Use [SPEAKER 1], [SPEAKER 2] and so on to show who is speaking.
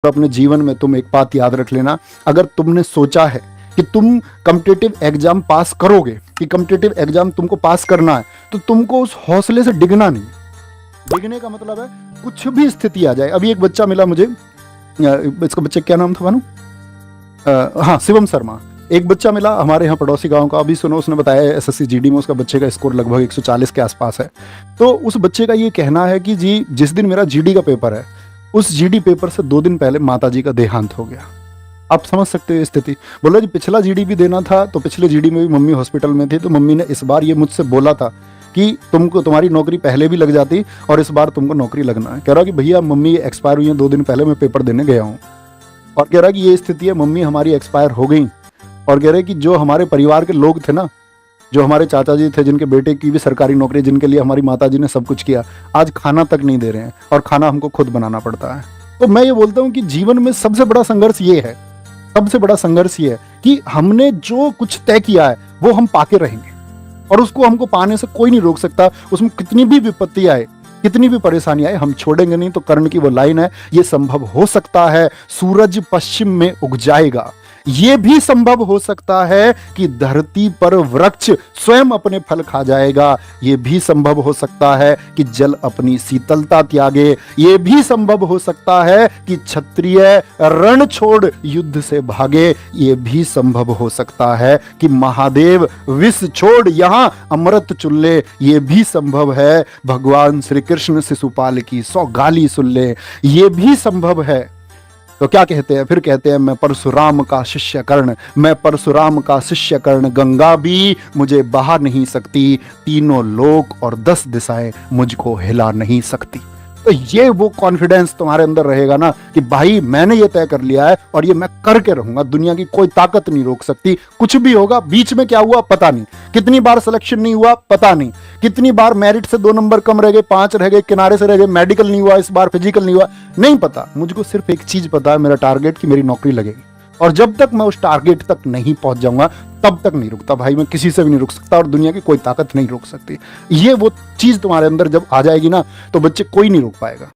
[SPEAKER 1] अपने जीवन में तुम एक बात याद रख लेना, अगर तुमने सोचा है कि तुम कॉम्पिटिटिव एग्जाम पास करोगे, कि कॉम्पिटिटिव एग्जाम तुमको पास करना है, तो तुमको उस हौसले से डिगना नहीं। डिगने का मतलब है कुछ भी स्थिति आ जाए। अभी एक बच्चा मिला मुझे, इसका बच्चे क्या नाम था भानु, हाँ शिवम शर्मा, एक बच्चा मिला हमारे यहाँ पड़ोसी गांव का। अभी सुनो, उसने बताया एसएससी जीडी में उसका बच्चे का स्कोर लगभग 140 के आसपास है। तो उस बच्चे का ये कहना है कि जी जिस दिन मेरा जीडी का पेपर है, उस जीडी पेपर से 2 दिन पहले माताजी का देहांत हो गया। आप समझ सकते हो स्थिति। बोला जी पिछला जीडी भी देना था, तो पिछले जीडी में भी मम्मी हॉस्पिटल में थी, तो मम्मी ने इस बार ये मुझसे बोला था कि तुमको तुम्हारी नौकरी पहले भी लग जाती और इस बार तुमको नौकरी लगना है। कह रहा कि भैया मम्मी एक्सपायर हुई है 2 दिन पहले, मैं पेपर देने गया हूँ। और कह रहा कि ये स्थिति है, मम्मी हमारी एक्सपायर हो गई। और कह रहे कि जो हमारे परिवार के लोग थे ना, जो हमारे चाचा जी थे जिनके बेटे की भी सरकारी नौकरी, जिनके लिए हमारी माताजी ने सब कुछ किया, आज खाना तक नहीं दे रहे हैं और खाना हमको खुद बनाना पड़ता है। तो मैं ये बोलता हूँ कि जीवन में सबसे बड़ा संघर्ष ये है, सबसे बड़ा संघर्ष ये है कि हमने जो कुछ तय किया है वो हम पाके रहेंगे और उसको हमको पाने से कोई नहीं रोक सकता। उसमें कितनी भी विपत्ति आए, कितनी भी परेशानी आए, हम छोड़ेंगे नहीं। तो कर्ण की वो लाइन है, ये संभव हो सकता है सूरज पश्चिम में उग जाएगा, ये भी संभव हो सकता है कि धरती पर वृक्ष स्वयं अपने फल खा जाएगा, ये भी संभव हो सकता है कि जल अपनी शीतलता त्यागे, ये भी संभव हो सकता है कि क्षत्रिय रण छोड़ युद्ध से भागे, ये भी संभव हो सकता है कि महादेव विष छोड़ यहां अमृत चुन ले, ये भी संभव है भगवान श्री कृष्ण शिशुपाल की 100 गाली सुन ले, ये भी संभव है। तो क्या कहते हैं फिर, कहते हैं मैं परशुराम का शिष्य कर्ण, मैं परशुराम का शिष्य कर्ण, गंगा भी मुझे बहा नहीं सकती, तीनों लोक और 10 दिशाएं मुझको हिला नहीं सकती। तो ये वो कॉन्फिडेंस तुम्हारे अंदर रहेगा ना कि भाई मैंने ये तय कर लिया है और ये मैं करके रहूंगा, दुनिया की कोई ताकत नहीं रोक सकती। कुछ भी होगा, बीच में क्या हुआ पता नहीं, कितनी बार सिलेक्शन नहीं हुआ पता नहीं, कितनी बार मेरिट से 2 नंबर कम रह गए, 5 रह गए, किनारे से रह गए, मेडिकल नहीं हुआ इस बार, फिजिकल नहीं हुआ, नहीं पता। मुझको सिर्फ एक चीज पता है, मेरा टारगेट कि मेरी नौकरी लगेगी, और जब तक मैं उस टारगेट तक नहीं पहुंच जाऊंगा तब तक नहीं रुकता भाई। मैं किसी से भी नहीं रुक सकता और दुनिया की कोई ताकत नहीं रोक सकती। ये वो चीज तुम्हारे अंदर जब आ जाएगी ना, तो बच्चे कोई नहीं रोक पाएगा।